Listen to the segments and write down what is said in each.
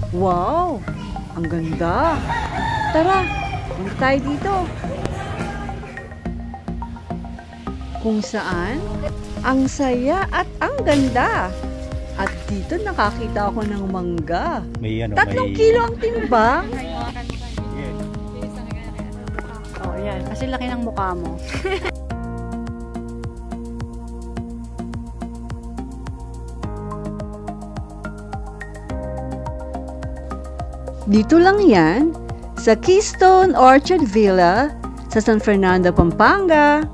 Wow! Ang ganda! Tara, punta tayo dito. Kung saan, ang saya at ang ganda. At dito nakakita ako ng mangga. May 3 kilo ang timbang. Oh, yan. Kasi laki ng mukha mo. Dito lang yan, sa Keystone Orchard Villa, sa San Fernando, Pampanga.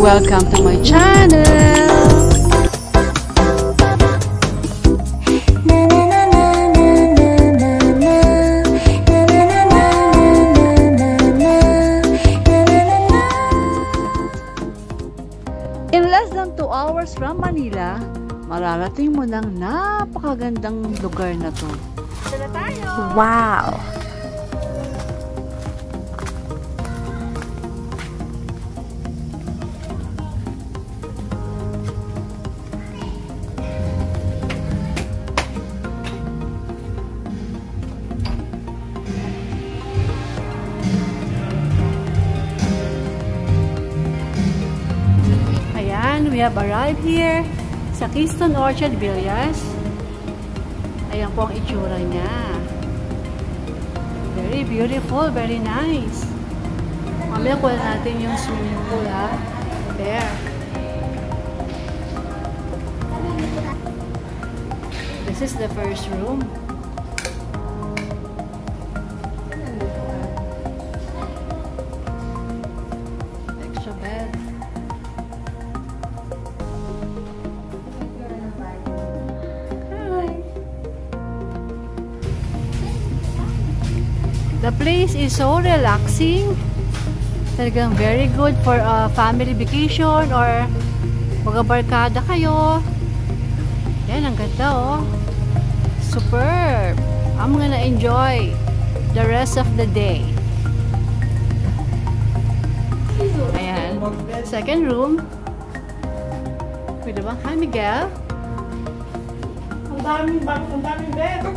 Welcome to my channel! In less than 2 hours from Manila, mararating mo ng napakagandang lugar na to. Dala tayo! Wow! Ayan, we have arrived here sa Keystone Orchard Villas. Ayan po ang itsura niya. Very beautiful, very nice. Mamaya kuha natin yung swimming pool, ha? There. This is the first room. Extra bed. The place is so relaxing. Talagang very good for a family vacation or magabarkada kayo. Yan, ang ganda oh. Superb. I'm gonna enjoy the rest of the day. Ayan. Second room. Pwede ba? Hi, Miguel. Ang daming bed.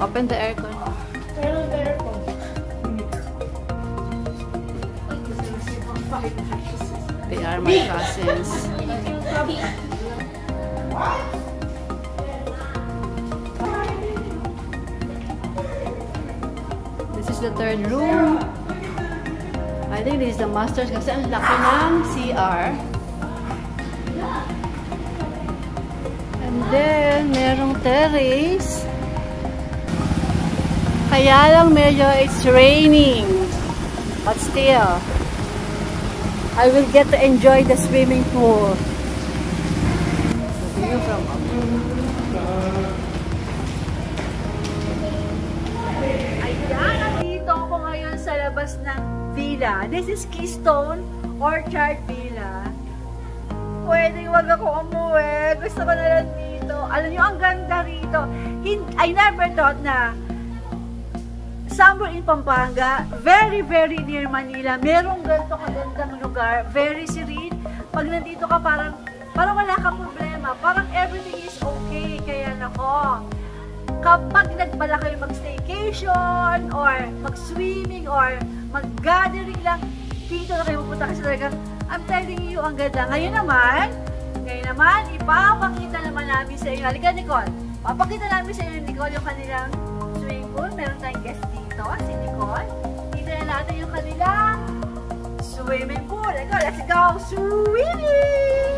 Open the aircon. Pero the aircon. They are my cousins. This is the third room. I think this is the master's kasi ang laki ng CR. And then, merong terrace. Kaya lang medyo it's raining. But still, I will get to enjoy the swimming pool. The view from up. Ayan, nandito ako ngayon sa labas ng villa. This is Keystone Orchard Villa. Pwede wag ako umuwi. Gusto ko na lang dito. Alam niyo, ang ganda rito. I never thought na somewhere in Pampanga, very, very near Manila, merong ganito kagandang lugar, very serene. Pag nandito ka, parang wala kang problema. Parang everything is okay. Kaya nako, kapag nagbala kayo mag-staycation, or mag-swimming, or mag-gathering lang, dito na kayo pupunta kasi talagang, I'm telling you, ang ganda. Ngayon naman, ipapakita naman namin sa inyo. Halika, Nicole. Papakita namin sa inyo, Nicole, yung kanilang swimming pool. Meron tayong guest dito, si Nicole. Dito na natin yung kanilang swimming pool. Let's go swimming!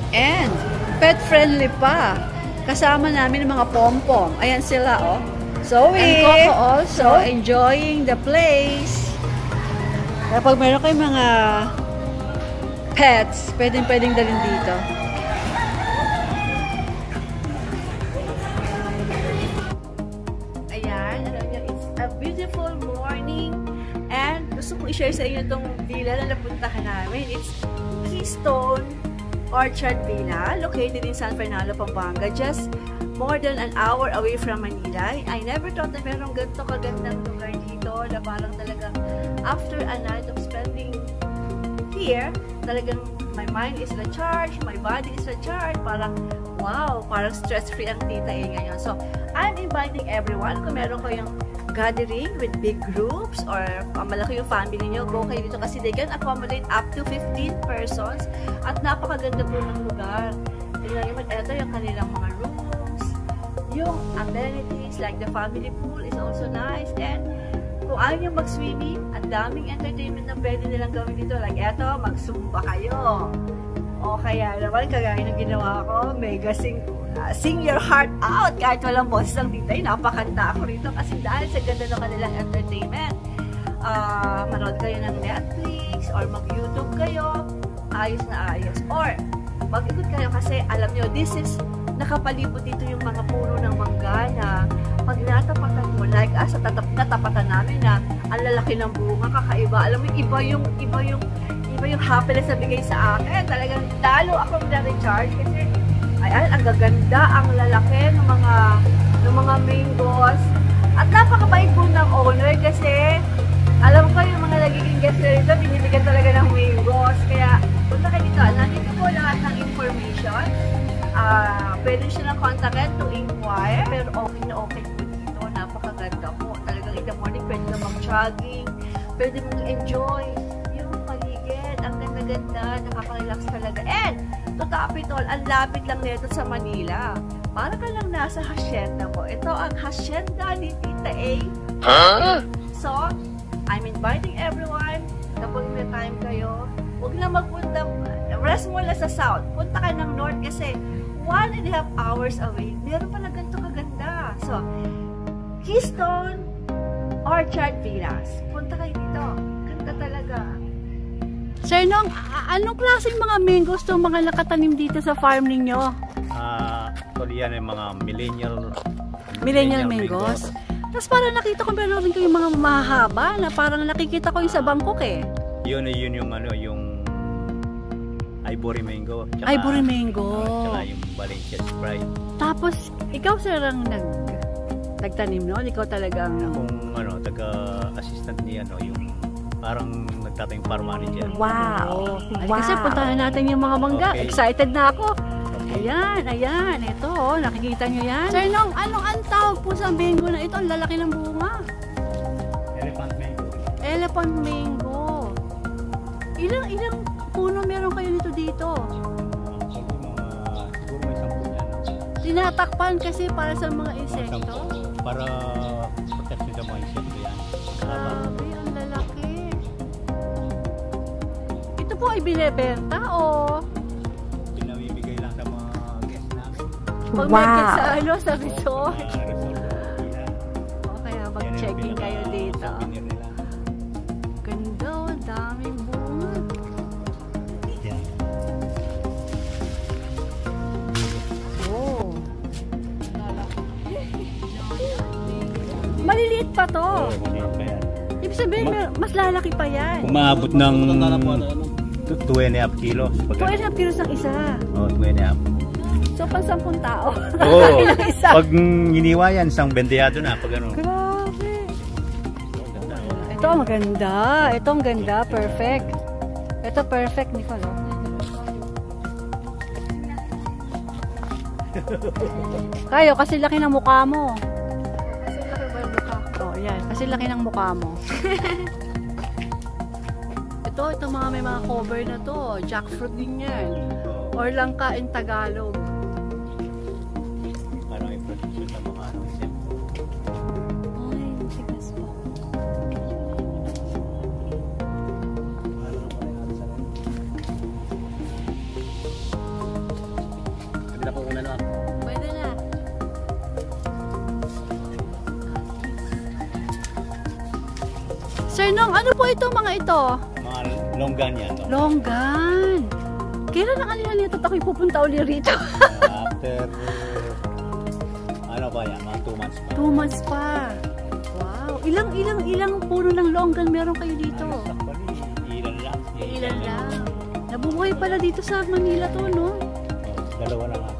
And pet-friendly pa. Kasama namin ng mga pom-pom. Ayan sila, oh. Zoe! And Coco also enjoying the place. Kapag meron kayong mga pets, pwedeng dalhin dito. Ayan, alam niyo, it's a beautiful morning. And gusto kong i-share sa inyo itong villa na napuntahan namin. It's Keystone Orchard Villa, located in San Fernando, Pampanga, just more than an hour away from Manila. I never thought na merong ganito kagandang lugar dito na parang talagang after a night of spending here, talagang my mind is recharged, my body is recharged, parang wow, parang stress-free ang Tita A ngayon. So, I'm inviting everyone, kung meron kayong gathering with big groups or malaki yung family nyo, go kayo dito kasi they can accommodate up to 15 persons at napakaganda po ng lugar. Tingnan nyo, ito yung kanilang mga rooms, yung amenities like the family pool is also nice, and kung ayaw nyo mag-swimming, ang daming entertainment na pwede nilang gawin dito. Like eto, mag-zumba kayo. O kaya naman, kagaya ng ginawa ko, mega sing your heart out. Kahit walang boses ng titay, napakanta ako rito kasi dahil sa ganda ng kanilang entertainment. Manood kayo ng Netflix or mag-YouTube kayo, ayos na ayos. Or, mag-ikot kayo kasi alam nyo, this is nakapalibot dito yung mga puno ng mangga na pag natapatan mo, like natapatan namin na ang lalaki ng bunga, kakaiba. Alam mo, iba yung happiness na bigay sa akin. Talagang lalo akong na-recharge kasi ayan, ang gaganda, ang lalaki ng mga mangoes. At napakabait po ng owner kasi alam ko yung mga nagiging guest na rito, binibigyan talaga ng mangoes. Kaya punta kayo dito. Nandito po lahat ng information. Pwede siya ng kontakin to inquire. Pero okay na okay po dito. Napakaganda po. Talagang in the morning, pwede na mag-jogging. Pwede mong enjoy yung paligid. Ang ganda-ganda. Nakaka-relax talaga. And, to top it all, ang lapit lang nito sa Manila. Para ka lang nasa hacienda mo. Ito ang hacienda ni Tita A. So, I'm inviting everyone. Kapag may time kayo, huwag na magpunta. Rest mo lang sa south. Punta ka ng north kasi 1.5 hours away. Meron pala ganito kaganda. So, Keystone Orchard Villas. Punta kayo dito. Ganda talaga. Sir Nong, anong klaseng mga mangoes itong mga nakatanim dito sa farm ninyo? Actually yan yung mga Millennial mangoes. Tapos parang nakita ko meron rin kayong mga mahaba na parang nakikita ko yung sa Bangkok eh. Yun yung Ivory mango. Tsaka, Ivory mango. Tsaka yung Valencia Sprite. Tapos, ikaw sir ang nagtanim noon? Ikaw talagang... Kung taga-assistant niya, yung parang nagtatayong farm manager. Wow! Kasi puntahan natin yung mga mangga. Okay. Excited na ako. Ayan. Ito, nakikita nyo yan. Sir Nong, ang tawag po sa mango na ito? Ang lalaki ng bunga. Elephant mango. Elephant mango. Ilang puno meron kayo nito dito? Siguro may 10 yan. Tinatakpan kasi para sa mga insekto? Para protection sa mga insekto yan. Grabe, ang lalaki. Ito po ay binebenta o? Pinamimigay lang sa mga guests namin. Pag market sa resort. Resort. O kaya mag-checking kayo dito. Souvenir nila. Ganda, daming bunga. Yan. Oh. Maliliit pa to. Oo, maliit pa yan. Ibig sabihin, mas lalaki pa yan. Umabot ng 2.5 kilos. 2.5 kilos ang isa. Oo, 2.5. So, pang 10 tao. Oo. Ilang isa. Pag hiniwa yan, isang bendeyado na. Pag ano. Grabe. Ito ang maganda. Ito ang ganda. Perfect. Ito perfect, Nicole. Kayo, kasi laki ng mukha mo. Kasi laki ba yung mukha ko? Oh, yan. Kasi laki ng mukha mo. Ito mga may mga cover na to. Jackfruit din yan. Or langka in Tagalog. Parang yung production ng mga insekto. Ay, tigas pa. Pagkita ko una na. Pwede na. Sir Nong, ano po ito mga ito? Mga longgan yan. No? Longgan. Kailan ang kanila nito ako'y pupunta ulit rito? After, ano pa yan? Mga 2 months pa. 2 months pa. Wow. Ilang puno ng longgan meron kayo dito? Actually, ilan lang. Ilan lang. Nabubuhay pala dito sa Manila to, no? Dalawa na nga.